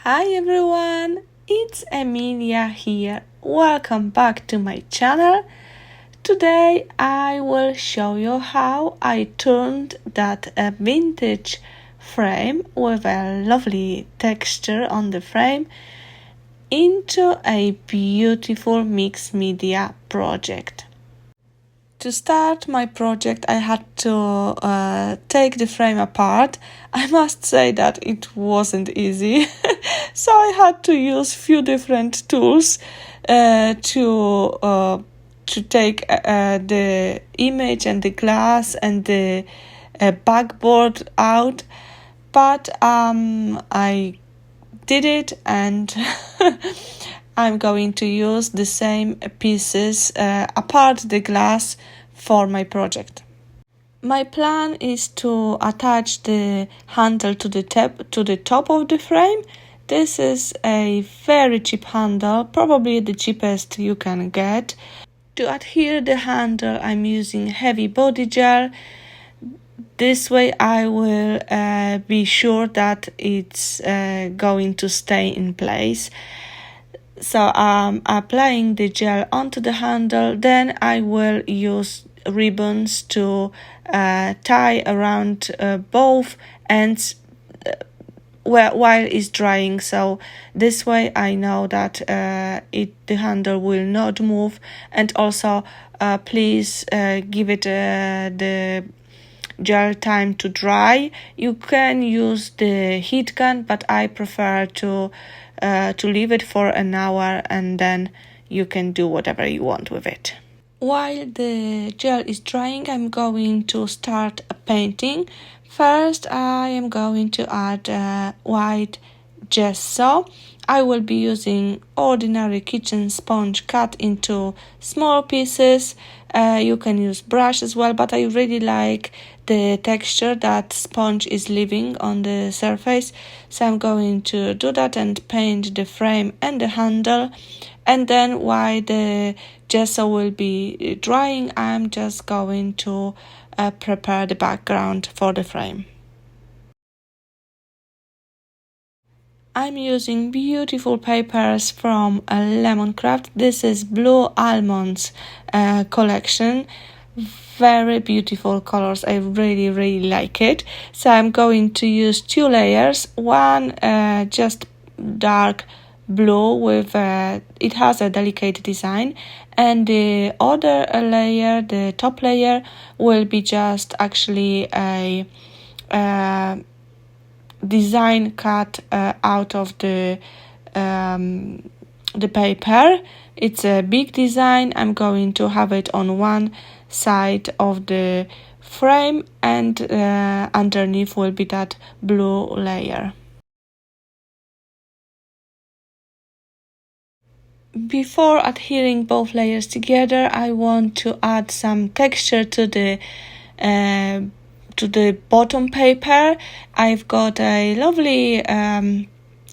Hi everyone, it's Emilia here. Welcome back to my channel. Today I will show you how I turned that vintage frame with a lovely texture on the frame into a beautiful mixed media project. To start my project, I had to take the frame apart. I must say that it wasn't easy, so I had to use few different tools to take the image and the glass and the backboard out. But I did it, and I'm going to use the same pieces apart the glass for my project. My plan is to attach the handle to the top of the frame. This is a very cheap handle, probably the cheapest you can get. To adhere the handle, I'm using heavy body gel. This way I will be sure that it's going to stay in place. So I'm applying the gel onto the handle, then I will use ribbons to tie around both ends while it's drying. So this way I know that the handle will not move. And also please give it the gel time to dry. You can use the heat gun, but I prefer to leave it for an hour, and then you can do whatever you want with it. While the gel is drying, I'm going to start painting. First, I am going to add white gesso. I will be using ordinary kitchen sponge cut into small pieces. You can use brush as well, but I really like the texture that sponge is leaving on the surface, so I'm going to do that and paint the frame and the handle. And then while the gesso will be drying, I'm just going to prepare the background for the frame. I'm using beautiful papers from Lemoncraft. This is Blue Almonds collection. Very beautiful colors. I really like it. So I'm going to use 2 layers. One just dark blue with it has a delicate design, and the other layer, the top layer, will be just actually a design cut out of the paper. It's a big design. I'm going to have it on one side of the frame, and underneath will be that blue layer. Before adhering both layers together, I want to add some texture to the bottom paper. I've got a lovely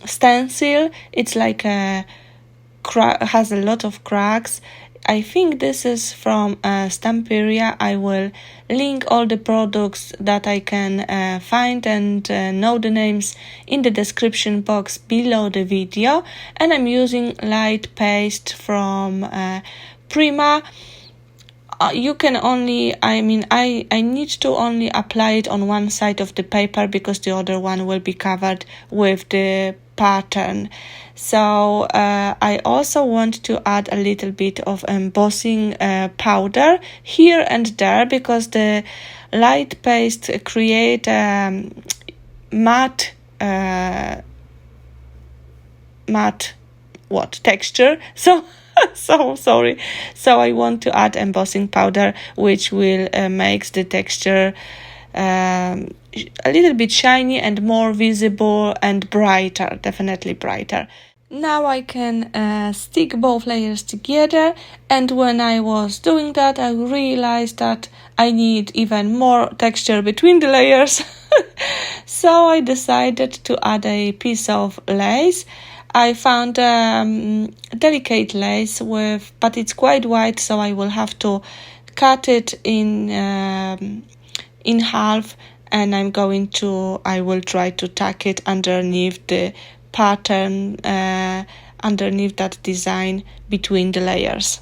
stencil. It's like has a lot of cracks. I think this is from Stamperia. I will link all the products that I can find and know the names in the description box below the video. And I'm using light paste from Prima. You can only, I need to only apply it on one side of the paper because the other one will be covered with the pattern. So I also want to add a little bit of embossing powder here and there, because the light paste create matte texture. So sorry. So I want to add embossing powder, which will makes the texture a little bit shiny and more visible and brighter, definitely brighter. Now I can stick both layers together, and when I was doing that, I realized that I need even more texture between the layers. So I decided to add a piece of lace. I found delicate lace but it's quite white, so I will have to cut it in half, and I will try to tack it underneath the pattern underneath that design between the layers.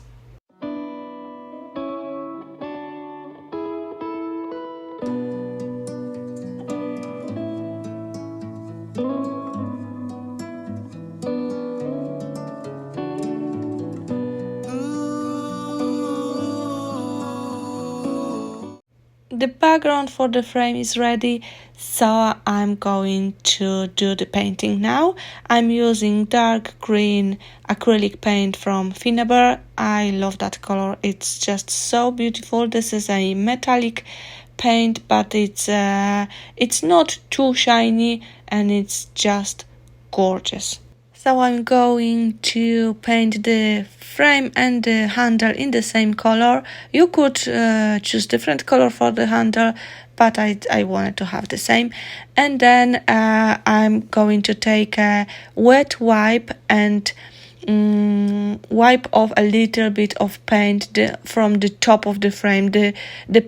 The background for the frame is ready, so I'm going to do the painting now. I'm using dark green acrylic paint from Finnaber. I love that color, it's just so beautiful. This is a metallic paint, but it's not too shiny and it's just gorgeous. So I'm going to paint the frame and the handle in the same color. You could choose different color for the handle, but I wanted to have the same. And then I'm going to take a wet wipe and wipe off a little bit of paint from the top of the frame. The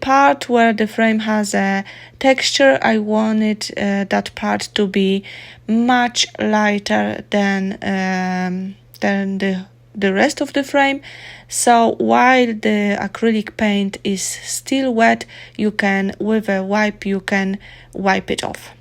part where the frame has a texture, I wanted that part to be much lighter than the rest of the frame. So while the acrylic paint is still wet, you can, with a wipe, you can wipe it off.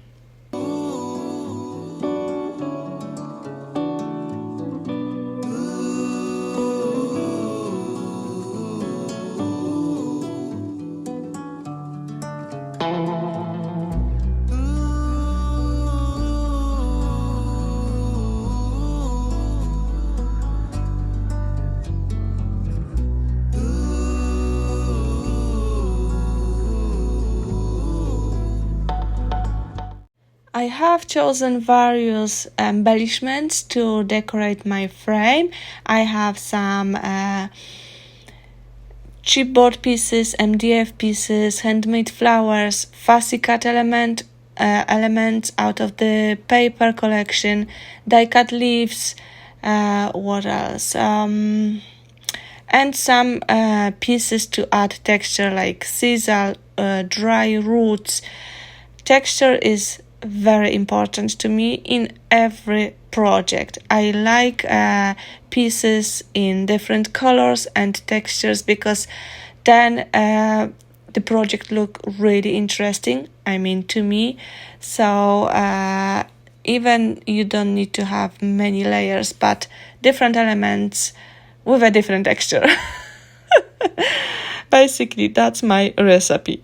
I have chosen various embellishments to decorate my frame. I have some chipboard pieces, MDF pieces, handmade flowers, fussy cut elements out of the paper collection, die cut leaves, what else? And some pieces to add texture like sisal, dry roots. Texture is very important to me in every project. I like pieces in different colors and textures because then the project look really interesting, I mean, to me. So even you don't need to have many layers, but different elements with a different texture. Basically, that's my recipe.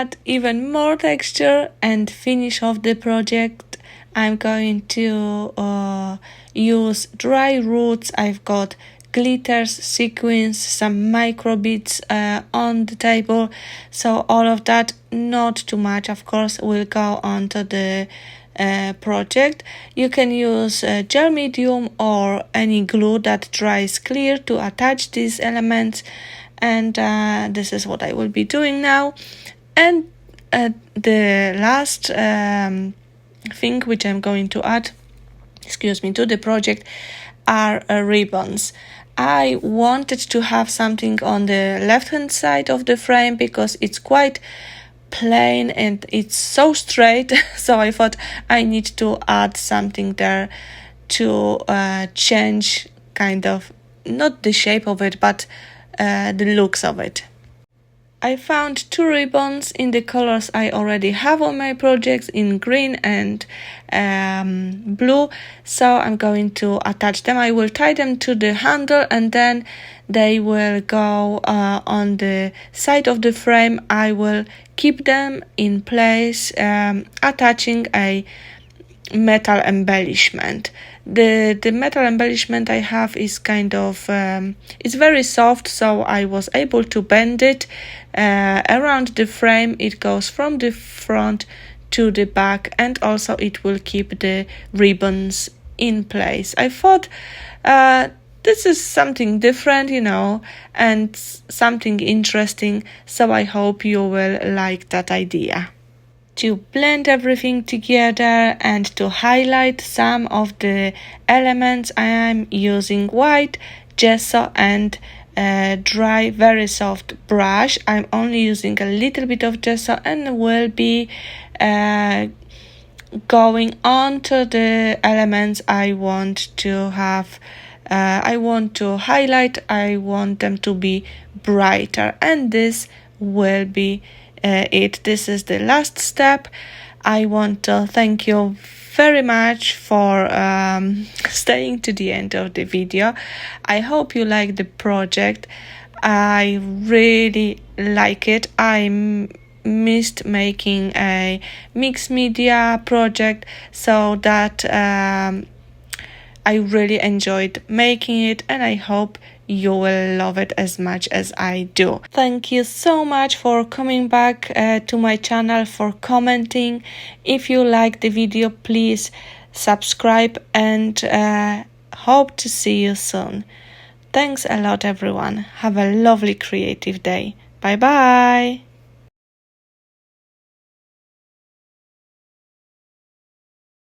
add even more texture and finish off the project, I'm going to use dry roots. I've got glitters, sequins, some micro beads on the table, so all of that, not too much of course, will go onto the project. You can use gel medium or any glue that dries clear to attach these elements, and this is what I will be doing now. And the last thing which I'm going to add, to the project are ribbons. I wanted to have something on the left hand side of the frame because it's quite plain and it's so straight, so I thought I need to add something there to change kind of, not the shape of it, but the looks of it. I found 2 ribbons in the colors I already have on my projects, in green and blue, so I'm going to attach them. I will tie them to the handle and then they will go on the side of the frame. I will keep them in place, attaching a metal embellishment. The metal embellishment I have is kind of it's very soft, so I was able to bend it around the frame. It goes from the front to the back, and also it will keep the ribbons in place. I thought this is something different, and something interesting, so I hope you will like that idea. To blend everything together and to highlight some of the elements, I am using white gesso and dry, very soft brush. I'm only using a little bit of gesso and will be going on to the elements I want to have. I want to highlight, I want them to be brighter, and this will be it. This is the last step. I want to thank you very much for staying to the end of the video. I hope you like the project. I really like it. I missed making a mixed media project, so that I really enjoyed making it, and I hope you will love it as much as I do. Thank you so much for coming back to my channel, for commenting. If you like the video, please subscribe, and hope to see you soon. Thanks a lot, everyone. Have a lovely creative day. Bye bye.